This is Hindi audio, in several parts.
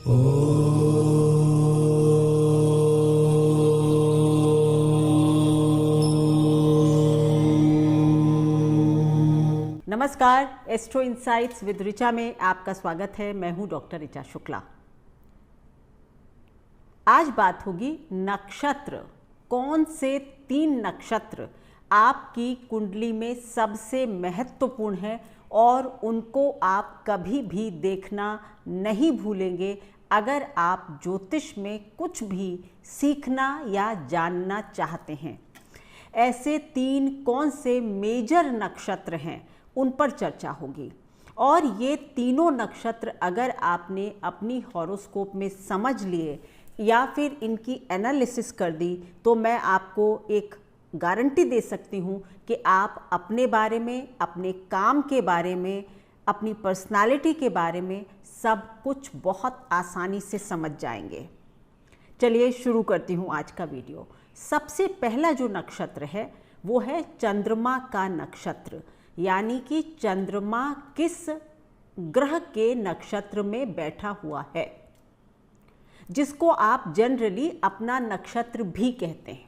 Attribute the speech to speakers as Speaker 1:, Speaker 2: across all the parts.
Speaker 1: नमस्कार, एस्ट्रो इनसाइट्स विद ऋचा में आपका स्वागत है। मैं हूं डॉक्टर ऋचा शुक्ला। आज बात होगी नक्षत्र, कौन से 3 नक्षत्र आपकी कुंडली में सबसे महत्वपूर्ण है और उनको आप कभी भी देखना नहीं भूलेंगे अगर आप ज्योतिष में कुछ भी सीखना या जानना चाहते हैं। ऐसे 3 कौन से मेजर नक्षत्र हैं उन पर चर्चा होगी। और ये तीनों नक्षत्र अगर आपने अपनी हॉरोस्कोप में समझ लिए या फिर इनकी एनालिसिस कर दी तो मैं आपको एक गारंटी दे सकती हूँ कि आप अपने बारे में, अपने काम के बारे में, अपनी पर्सनालिटी के बारे में सब कुछ बहुत आसानी से समझ जाएंगे। चलिए शुरू करती हूँ आज का वीडियो। सबसे पहला जो नक्षत्र है वो है चंद्रमा का नक्षत्र, यानी कि चंद्रमा किस ग्रह के नक्षत्र में बैठा हुआ है, जिसको आप जनरली अपना नक्षत्र भी कहते हैं।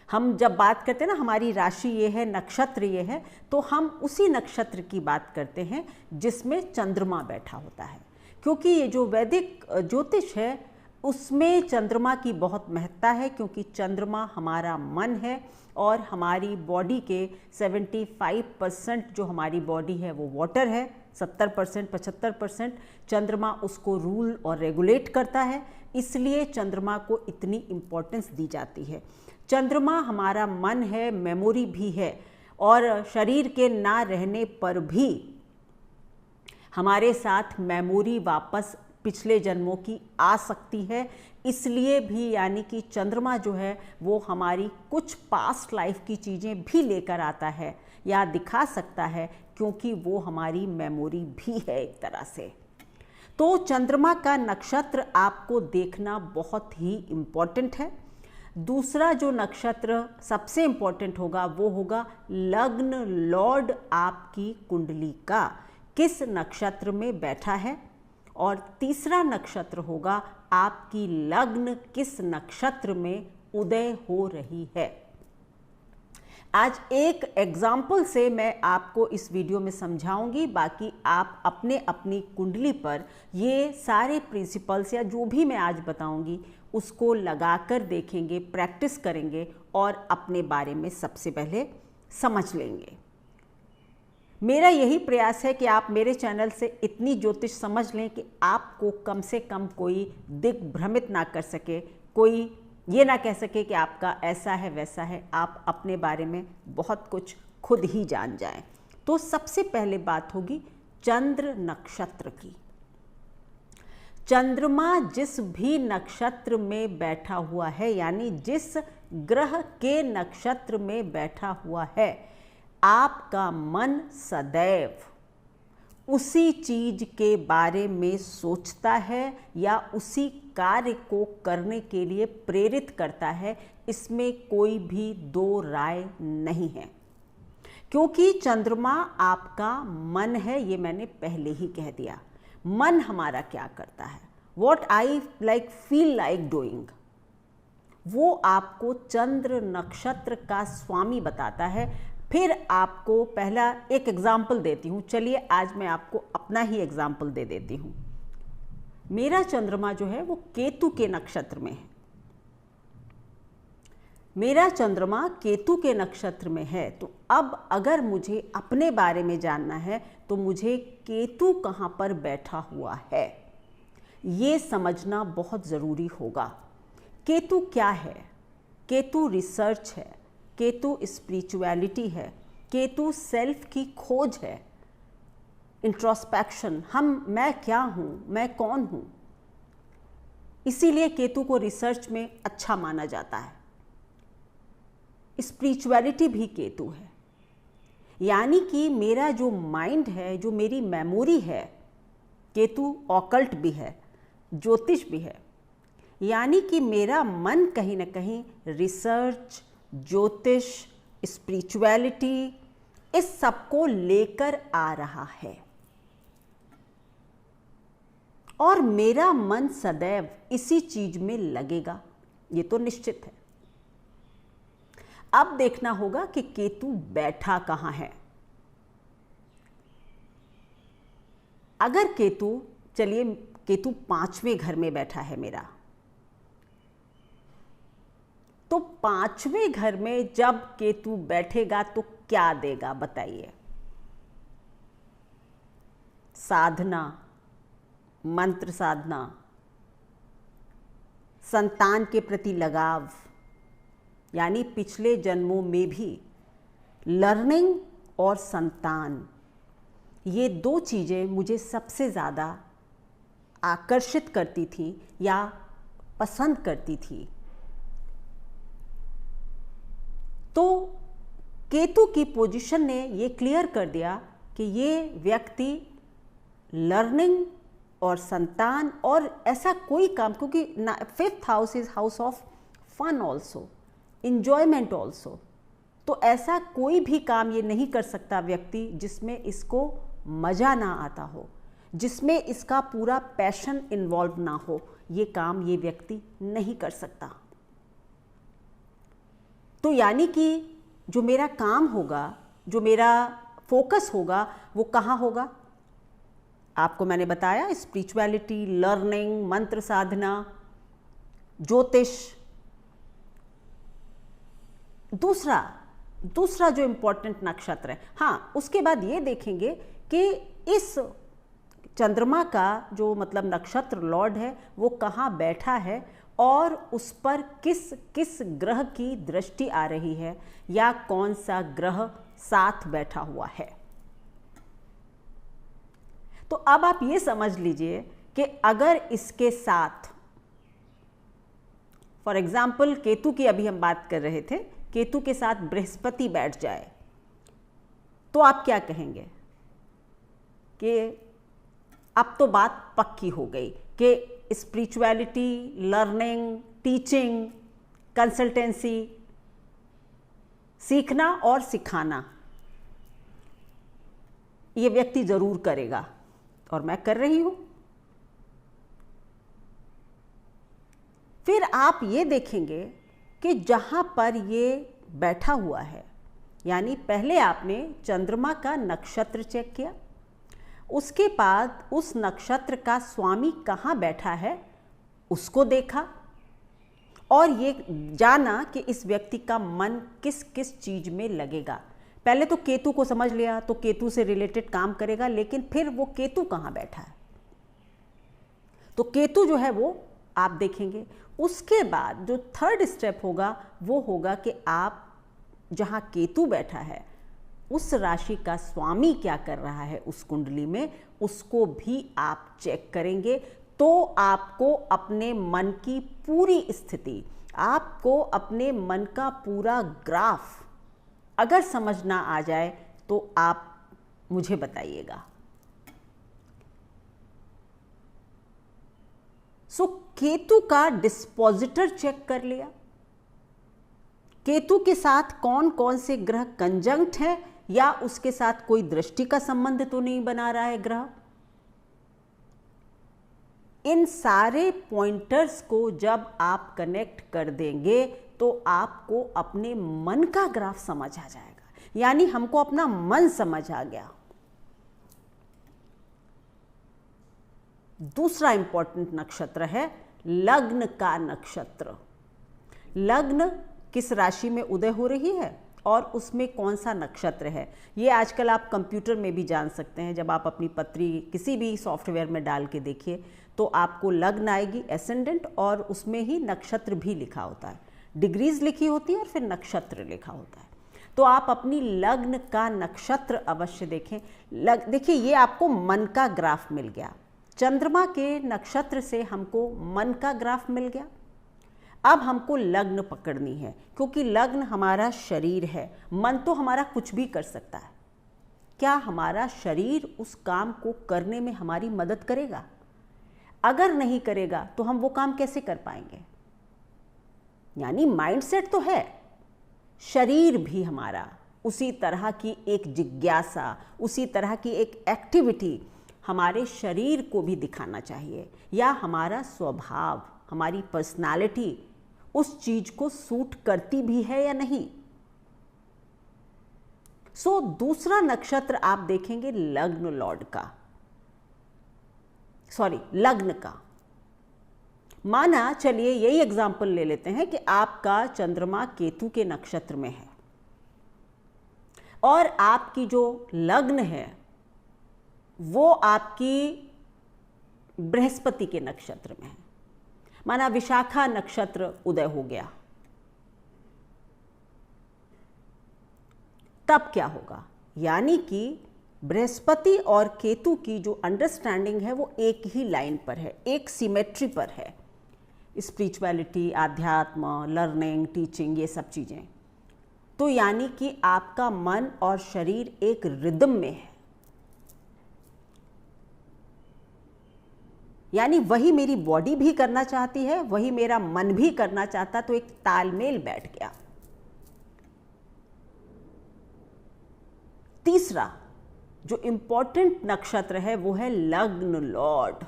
Speaker 1: हम जब बात करते हैं ना हमारी राशि ये है, नक्षत्र ये है, तो हम उसी नक्षत्र की बात करते हैं जिसमें चंद्रमा बैठा होता है। क्योंकि ये जो वैदिक ज्योतिष है उसमें चंद्रमा की बहुत महत्ता है, क्योंकि चंद्रमा हमारा मन है और हमारी बॉडी के 75% जो हमारी बॉडी है वो वाटर है, 70% 75% चंद्रमा उसको रूल और रेगुलेट करता है। इसलिए चंद्रमा को इतनी इम्पोर्टेंस दी जाती है। चंद्रमा हमारा मन है, मेमोरी भी है, और शरीर के ना रहने पर भी हमारे साथ मेमोरी वापस पिछले जन्मों की आ सकती है। इसलिए भी यानी कि चंद्रमा जो है वो हमारी कुछ पास्ट लाइफ की चीज़ें भी लेकर आता है या दिखा सकता है, क्योंकि वो हमारी मेमोरी भी है एक तरह से। तो चंद्रमा का नक्षत्र आपको देखना बहुत ही इम्पोर्टेंट है। दूसरा जो नक्षत्र सबसे इम्पोर्टेंट होगा वो होगा लग्न लॉर्ड आपकी कुंडली का किस नक्षत्र में बैठा है, और तीसरा नक्षत्र होगा आपकी लग्न किस नक्षत्र में उदय हो रही है। आज एक एग्जाम्पल से मैं आपको इस वीडियो में समझाऊंगी, बाकी आप अपने अपनी कुंडली पर ये सारे प्रिंसिपल्स या जो भी मैं आज बताऊंगी उसको लगाकर देखेंगे, प्रैक्टिस करेंगे और अपने बारे में सबसे पहले समझ लेंगे। मेरा यही प्रयास है कि आप मेरे चैनल से इतनी ज्योतिष समझ लें कि आपको कम से कम कोई दिग्भ्रमित ना कर सके, कोई ये ना कह सके कि आपका ऐसा है वैसा है। आप अपने बारे में बहुत कुछ खुद ही जान जाएं। तो सबसे पहले बात होगी चंद्र नक्षत्र की। चंद्रमा जिस भी नक्षत्र में बैठा हुआ है, यानी जिस ग्रह के नक्षत्र में बैठा हुआ है, आपका मन सदैव उसी चीज के बारे में सोचता है या उसी कार्य को करने के लिए प्रेरित करता है। इसमें कोई भी दो राय नहीं है, क्योंकि चंद्रमा आपका मन है। ये मैंने पहले ही कह दिया। मन हमारा क्या करता है, what I like feel like doing, वो आपको चंद्र नक्षत्र का स्वामी बताता है। फिर आपको पहला एक एग्जाम्पल देती हूँ। चलिए आज मैं आपको अपना ही एग्जाम्पल दे देती हूँ। मेरा चंद्रमा जो है वो केतु के नक्षत्र में है। मेरा चंद्रमा केतु के नक्षत्र में है। तो अब अगर मुझे अपने बारे में जानना है तो मुझे केतु कहाँ पर बैठा हुआ है ये समझना बहुत ज़रूरी होगा। केतु क्या है? केतु रिसर्च है, केतु स्पिरिचुअलिटी है, केतु सेल्फ की खोज है, इंट्रोस्पेक्शन, मैं क्या हूँ, मैं कौन हूँ। इसीलिए केतु को रिसर्च में अच्छा माना जाता है। स्पिरिचुअलिटी भी केतु है, यानी कि मेरा जो माइंड है, जो मेरी मेमोरी है, केतु ऑकल्ट भी है, ज्योतिष भी है, यानी कि मेरा मन कहीं ना कहीं रिसर्च, ज्योतिष, स्पिरिचुअलिटी इस सब को लेकर आ रहा है। और मेरा मन सदैव इसी चीज में लगेगा, ये तो निश्चित है। अब देखना होगा कि केतु बैठा कहां है। अगर केतु, चलिए केतु 5वें घर में बैठा है मेरा, तो 5वें घर में जब केतु बैठेगा तो क्या देगा बताइए? साधना, मंत्र साधना, संतान के प्रति लगाव, यानी पिछले जन्मों में भी लर्निंग और संतान, ये 2 चीज़ें मुझे सबसे ज़्यादा आकर्षित करती थी या पसंद करती थी। तो केतु की पोजीशन ने ये क्लियर कर दिया कि ये व्यक्ति लर्निंग और संतान और ऐसा कोई काम, क्योंकि 5th house is house of fun also, enjoyment also, तो ऐसा कोई भी काम ये नहीं कर सकता व्यक्ति जिसमें इसको मज़ा ना आता हो, जिसमें इसका पूरा पैशन इन्वॉल्व ना हो। ये काम ये व्यक्ति नहीं कर सकता। तो यानी कि जो मेरा काम होगा, जो मेरा फोकस होगा, वो कहाँ होगा? आपको मैंने बताया, स्पिरिचुअलिटी, लर्निंग, मंत्र साधना, ज्योतिष। दूसरा जो इम्पोर्टेंट नक्षत्र है, हाँ, उसके बाद ये देखेंगे कि इस चंद्रमा का जो मतलब नक्षत्र लॉर्ड है वो कहाँ बैठा है और उस पर किस किस ग्रह की दृष्टि आ रही है या कौन सा ग्रह साथ बैठा हुआ है। तो अब आप ये समझ लीजिए कि अगर इसके साथ, फॉर एग्जाम्पल केतु की अभी हम बात कर रहे थे, केतु के साथ बृहस्पति बैठ जाए तो आप क्या कहेंगे कि अब तो बात पक्की हो गई कि स्पिरिचुअलिटी, लर्निंग, टीचिंग, कंसल्टेंसी, सीखना और सिखाना ये व्यक्ति जरूर करेगा और मैं कर रही हूं। फिर आप ये देखेंगे कि जहां पर ये बैठा हुआ है, यानी पहले आपने चंद्रमा का नक्षत्र चेक किया, उसके बाद उस नक्षत्र का स्वामी कहाँ बैठा है उसको देखा और ये जाना कि इस व्यक्ति का मन किस किस चीज में लगेगा। पहले तो केतु को समझ लिया तो केतु से रिलेटेड काम करेगा, लेकिन फिर वो केतु कहाँ बैठा है, तो केतु जो है वो आप देखेंगे। उसके बाद जो 3rd स्टेप होगा वो होगा कि आप जहाँ केतु बैठा है उस राशि का स्वामी क्या कर रहा है उस कुंडली में, उसको भी आप चेक करेंगे। तो आपको अपने मन की पूरी स्थिति, आपको अपने मन का पूरा ग्राफ अगर समझना आ जाए तो आप मुझे बताइएगा। सो केतु का डिस्पोजिटर चेक कर लिया, केतु के साथ कौन कौन से ग्रह कंजंक्ट है या उसके साथ कोई दृष्टि का संबंध तो नहीं बना रहा है ग्रह। इन सारे पॉइंटर्स को जब आप कनेक्ट कर देंगे तो आपको अपने मन का ग्राफ समझ आ जाएगा, यानी हमको अपना मन समझ आ गया। दूसरा इंपॉर्टेंट नक्षत्र है लग्न का नक्षत्र। लग्न किस राशि में उदय हो रही है और उसमें कौन सा नक्षत्र है, ये आजकल आप कंप्यूटर में भी जान सकते हैं। जब आप अपनी पत्री किसी भी सॉफ्टवेयर में डाल के देखिए तो आपको लग्न आएगी एसेंडेंट और उसमें ही नक्षत्र भी लिखा होता है, डिग्रीज लिखी होती है और फिर नक्षत्र लिखा होता है। तो आप अपनी लग्न का नक्षत्र अवश्य देखें। देखिए ये आपको मन का ग्राफ मिल गया, चंद्रमा के नक्षत्र से हमको मन का ग्राफ मिल गया। अब हमको लग्न पकड़नी है, क्योंकि लग्न हमारा शरीर है, मन तो हमारा कुछ भी कर सकता है। क्या हमारा शरीर उस काम को करने में हमारी मदद करेगा? अगर नहीं करेगा तो हम वो काम कैसे कर पाएंगे? यानी माइंडसेट तो है, शरीर भी हमारा उसी तरह की एक जिज्ञासा, उसी तरह की एक एक्टिविटी हमारे शरीर को भी दिखाना चाहिए, या हमारा स्वभाव, हमारी पर्सनालिटी उस चीज को सूट करती भी है या नहीं। सो दूसरा नक्षत्र आप देखेंगे लग्न लॉर्ड का, सॉरी लग्न का। माना चलिए यही एग्जाम्पल ले लेते हैं कि आपका चंद्रमा केतु के नक्षत्र में है और आपकी जो लग्न है वो आपकी बृहस्पति के नक्षत्र में है। माना विशाखा नक्षत्र उदय हो गया, तब क्या होगा? यानी कि बृहस्पति और केतु की जो अंडरस्टैंडिंग है वो एक ही लाइन पर है, एक सिमेट्री पर है। स्पिरिचुअलिटी, आध्यात्म, लर्निंग, टीचिंग, ये सब चीज़ें। तो यानी कि आपका मन और शरीर एक रिदम में है, यानी वही मेरी बॉडी भी करना चाहती है, वही मेरा मन भी करना चाहता, तो एक तालमेल बैठ गया। तीसरा जो इंपॉर्टेंट नक्षत्र है वो है लग्न लॉर्ड।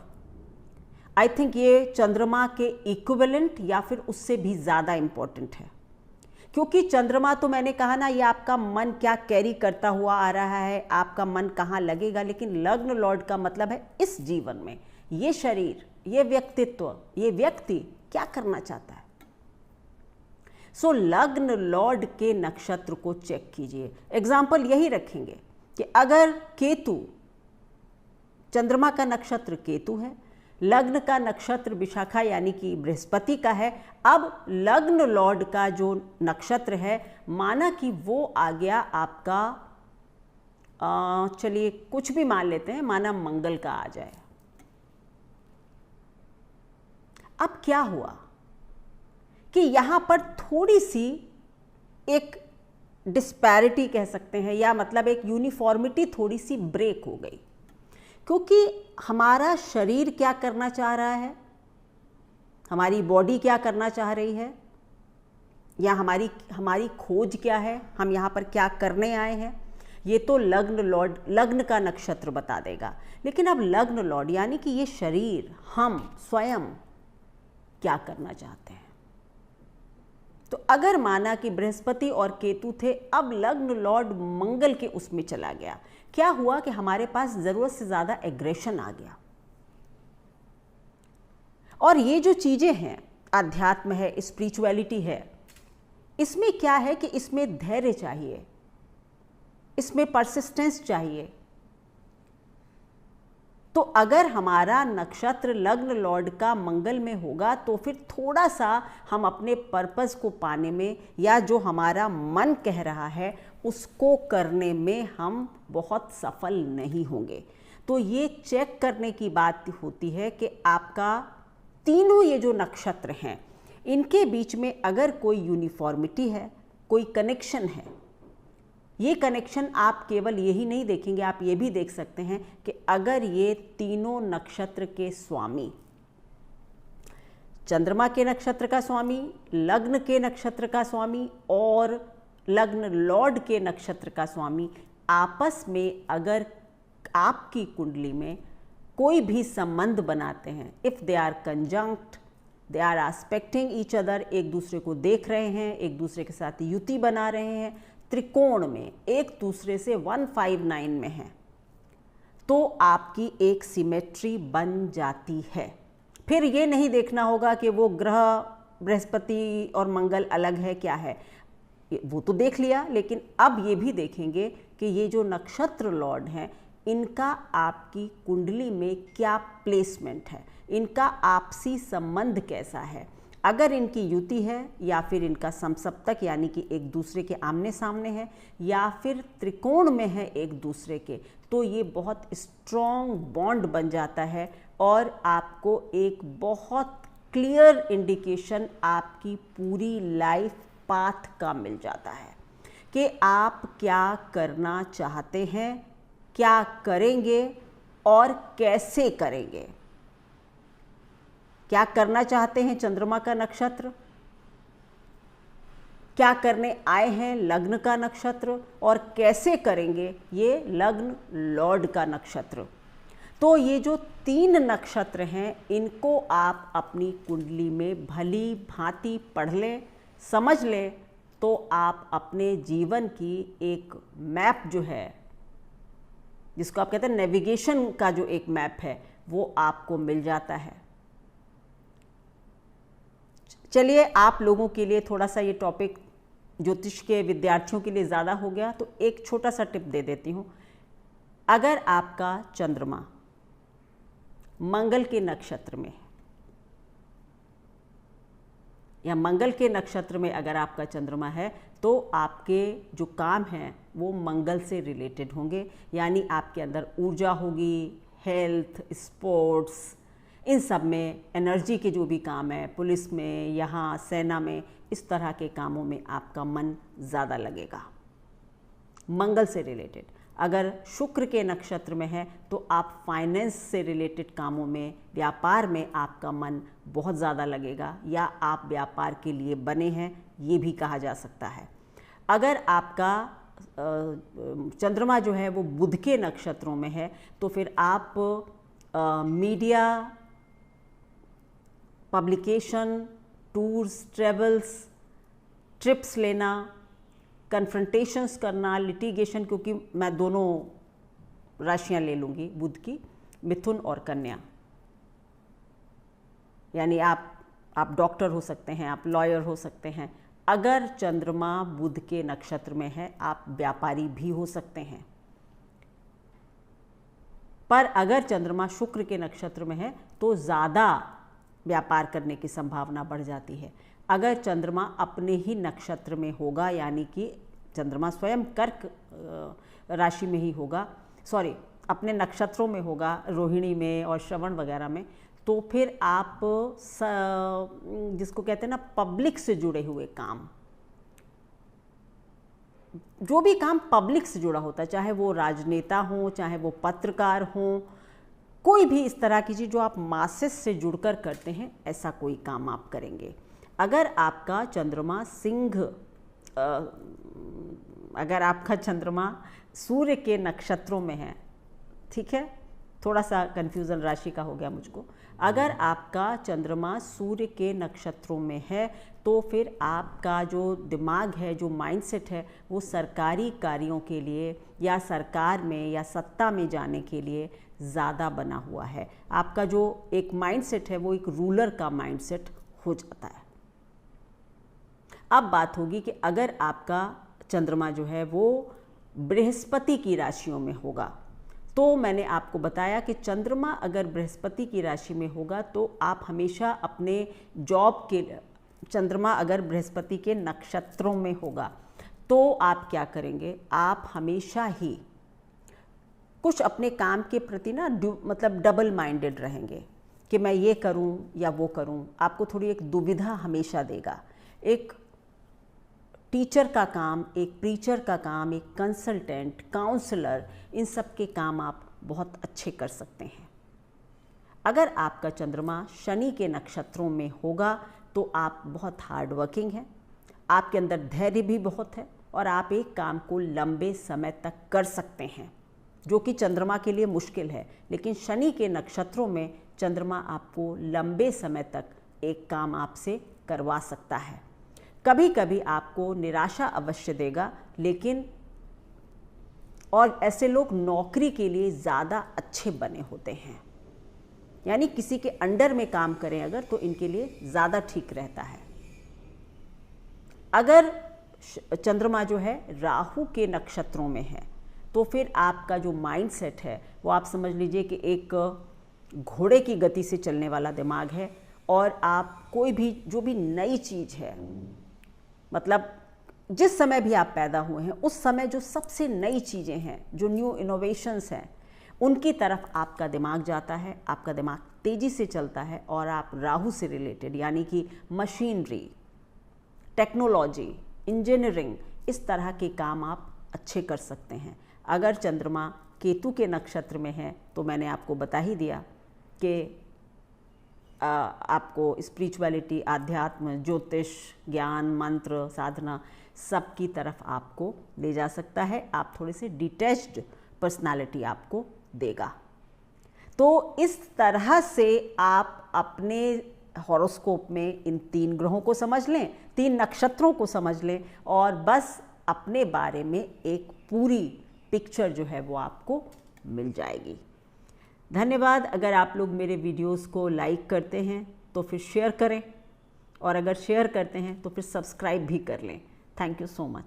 Speaker 1: आई थिंक ये चंद्रमा के इक्विवेलेंट या फिर उससे भी ज़्यादा इंपॉर्टेंट है, क्योंकि चंद्रमा तो मैंने कहा ना, ये आपका मन क्या कैरी करता हुआ आ रहा है, आपका मन कहाँ लगेगा। लेकिन लग्न लॉर्ड का मतलब है इस जीवन में ये शरीर, ये व्यक्तित्व, ये व्यक्ति क्या करना चाहता है। सो लग्न लॉर्ड के नक्षत्र को चेक कीजिए। एग्जाम्पल यही रखेंगे कि अगर केतु, चंद्रमा का नक्षत्र केतु है, लग्न का नक्षत्र विशाखा यानी कि बृहस्पति का है, अब लग्न लॉर्ड का जो नक्षत्र है माना कि वो आ गया आपका, चलिए कुछ भी मान लेते हैं, माना मंगल का आ जाए। अब क्या हुआ कि यहां पर थोड़ी सी एक डिस्पैरिटी कह सकते हैं, या मतलब एक यूनिफॉर्मिटी थोड़ी सी ब्रेक हो गई, क्योंकि हमारा शरीर क्या करना चाह रहा है, हमारी बॉडी क्या करना चाह रही है, या हमारी खोज क्या है, हम यहाँ पर क्या करने आए हैं, ये तो लग्न लॉर्ड, लग्न का नक्षत्र बता देगा। लेकिन अब लग्न लॉर्ड यानी कि ये शरीर, हम स्वयं क्या करना चाहते हैं। तो अगर माना कि बृहस्पति और केतु थे, अब लग्न लॉर्ड मंगल के उसमें चला गया, क्या हुआ कि हमारे पास जरूरत से ज्यादा एग्रेशन आ गया। और ये जो चीजें हैं, अध्यात्म है, स्पिरिचुअलिटी है, इसमें क्या है कि इसमें धैर्य चाहिए, इसमें परसिस्टेंस चाहिए। तो अगर हमारा नक्षत्र लग्न लॉर्ड का मंगल में होगा तो फिर थोड़ा सा हम अपने पर्पस को पाने में, या जो हमारा मन कह रहा है उसको करने में हम बहुत सफल नहीं होंगे। तो ये चेक करने की बात होती है कि आपका तीनों ये जो नक्षत्र हैं इनके बीच में अगर कोई यूनिफॉर्मिटी है, कोई कनेक्शन है। ये कनेक्शन आप केवल यही नहीं देखेंगे, आप ये भी देख सकते हैं कि अगर ये तीनों नक्षत्र के स्वामी, चंद्रमा के नक्षत्र का स्वामी, लग्न के नक्षत्र का स्वामी और लग्न लॉर्ड के नक्षत्र का स्वामी आपस में अगर आपकी कुंडली में कोई भी संबंध बनाते हैं, if they are conjunct, they are aspecting each other, एक दूसरे को देख रहे हैं, एक दूसरे के साथ युति बना रहे हैं, त्रिकोण में एक दूसरे से 159 में है, तो आपकी एक सिमेट्री बन जाती है। फिर ये नहीं देखना होगा कि वो ग्रह बृहस्पति और मंगल अलग है क्या है, वो तो देख लिया। लेकिन अब ये भी देखेंगे कि ये जो नक्षत्र लॉर्ड हैं इनका आपकी कुंडली में क्या प्लेसमेंट है, इनका आपसी संबंध कैसा है। अगर इनकी युति है या फिर इनका समसप्तक यानी कि एक दूसरे के आमने सामने है, या फिर त्रिकोण में है एक दूसरे के, तो ये बहुत स्ट्रॉन्ग बॉन्ड बन जाता है और आपको एक बहुत क्लियर इंडिकेशन आपकी पूरी लाइफ पाथ का मिल जाता है कि आप क्या करना चाहते हैं, क्या करेंगे और कैसे करेंगे। क्या करना चाहते हैं चंद्रमा का नक्षत्र, क्या करने आए हैं लग्न का नक्षत्र, और कैसे करेंगे ये लग्न लॉर्ड का नक्षत्र। तो ये जो 3 नक्षत्र हैं इनको आप अपनी कुंडली में भली भांति पढ़ लें, समझ लें, तो आप अपने जीवन की एक मैप जो है, जिसको आप कहते हैं नेविगेशन का जो एक मैप है, वो आपको मिल जाता है। चलिए, आप लोगों के लिए थोड़ा सा ये टॉपिक ज्योतिष के विद्यार्थियों के लिए ज़्यादा हो गया, तो एक छोटा सा टिप दे देती हूँ। अगर आपका चंद्रमा मंगल के नक्षत्र में या मंगल के नक्षत्र में अगर आपका चंद्रमा है, तो आपके जो काम हैं वो मंगल से रिलेटेड होंगे, यानी आपके अंदर ऊर्जा होगी, हेल्थ, स्पोर्ट्स, इन सब में एनर्जी के जो भी काम है, पुलिस में, यहाँ सेना में, इस तरह के कामों में आपका मन ज़्यादा लगेगा, मंगल से रिलेटेड। अगर शुक्र के नक्षत्र में है तो आप फाइनेंस से रिलेटेड कामों में, व्यापार में आपका मन बहुत ज़्यादा लगेगा, या आप व्यापार के लिए बने हैं, ये भी कहा जा सकता है। अगर आपका चंद्रमा जो है वो बुध के नक्षत्रों में है, तो फिर आप media, publication, tours, travels, trips लेना, कन्फ्रंटेशंस करना, लिटिगेशन, क्योंकि मैं दोनों राशियां ले लूँगी बुध की, मिथुन और कन्या, यानी आप डॉक्टर हो सकते हैं, आप लॉयर हो सकते हैं। अगर चंद्रमा बुध के नक्षत्र में है, आप व्यापारी भी हो सकते हैं। पर अगर चंद्रमा शुक्र के नक्षत्र में है तो ज़्यादा व्यापार करने की संभावना बढ़ जाती है। अगर चंद्रमा अपने ही नक्षत्र में होगा, यानी कि चंद्रमा स्वयं कर्क राशि में ही होगा, अपने नक्षत्रों में होगा, रोहिणी में और श्रवण वगैरह में, तो फिर आप जिसको कहते हैं ना पब्लिक से जुड़े हुए काम, जो भी काम पब्लिक से जुड़ा होता है, चाहे वो राजनेता हो, चाहे वो पत्रकार हो, कोई भी इस तरह की चीज़ जो आप मासेस से जुड़कर करते हैं, ऐसा कोई काम आप करेंगे। अगर आपका चंद्रमा अगर आपका चंद्रमा सूर्य के नक्षत्रों में है, ठीक है, थोड़ा सा कन्फ्यूज़न राशि का हो गया मुझको। अगर आपका चंद्रमा सूर्य के नक्षत्रों में है, तो फिर आपका जो दिमाग है, जो माइंडसेट है, वो सरकारी कार्यों के लिए या सरकार में या सत्ता में जाने के लिए ज़्यादा बना हुआ है। आपका जो एक माइंडसेट है वो एक रूलर का माइंडसेट हो जाता है। अब बात होगी कि अगर आपका चंद्रमा जो है वो बृहस्पति की राशियों में होगा, तो मैंने आपको बताया कि चंद्रमा अगर बृहस्पति की राशि में होगा तो आप हमेशा अपने जॉब के, चंद्रमा अगर बृहस्पति के नक्षत्रों में होगा तो आप क्या करेंगे, आप हमेशा ही कुछ अपने काम के प्रति ना मतलब डबल माइंडेड रहेंगे कि मैं ये करूं या वो करूं। आपको थोड़ी एक दुविधा हमेशा देगा। एक टीचर का काम, एक प्रीचर का काम, एक कंसल्टेंट, काउंसलर, इन सब के काम आप बहुत अच्छे कर सकते हैं। अगर आपका चंद्रमा शनि के नक्षत्रों में होगा तो आप बहुत हार्ड वर्किंग हैं, आपके अंदर धैर्य भी बहुत है और आप एक काम को लंबे समय तक कर सकते हैं, जो कि चंद्रमा के लिए मुश्किल है। लेकिन शनि के नक्षत्रों में चंद्रमा आपको लंबे समय तक एक काम आपसे करवा सकता है। कभी कभी आपको निराशा अवश्य देगा, लेकिन और ऐसे लोग नौकरी के लिए ज़्यादा अच्छे बने होते हैं, यानी किसी के अंडर में काम करें अगर, तो इनके लिए ज़्यादा ठीक रहता है। अगर चंद्रमा जो है राहु के नक्षत्रों में है तो फिर आपका जो माइंडसेट है वो आप समझ लीजिए कि एक घोड़े की गति से चलने वाला दिमाग है, और आप कोई भी जो भी नई चीज़ है, मतलब जिस समय भी आप पैदा हुए हैं उस समय जो सबसे नई चीज़ें हैं, जो न्यू इनोवेशंस हैं, उनकी तरफ आपका दिमाग जाता है, आपका दिमाग तेज़ी से चलता है, और आप राहु से रिलेटेड यानी कि मशीनरी, टेक्नोलॉजी, इंजीनियरिंग, इस तरह के काम आप अच्छे कर सकते हैं। अगर चंद्रमा केतु के नक्षत्र में है तो मैंने आपको बता ही दिया कि आपको स्पिरिचुअलिटी, आध्यात्म, ज्योतिष, ज्ञान, मंत्र, साधना, सब की तरफ आपको ले जा सकता है। आप थोड़े से डिटैच्ड पर्सनालिटी आपको देगा। तो इस तरह से आप अपने हॉरोस्कोप में इन 3 ग्रहों को समझ लें, 3 नक्षत्रों को समझ लें और बस अपने बारे में एक पूरी पिक्चर जो है वो आपको मिल जाएगी। धन्यवाद। अगर आप लोग मेरे वीडियोस को लाइक करते हैं तो फिर शेयर करें, और अगर शेयर करते हैं तो फिर सब्सक्राइब भी कर लें। Thank you so much.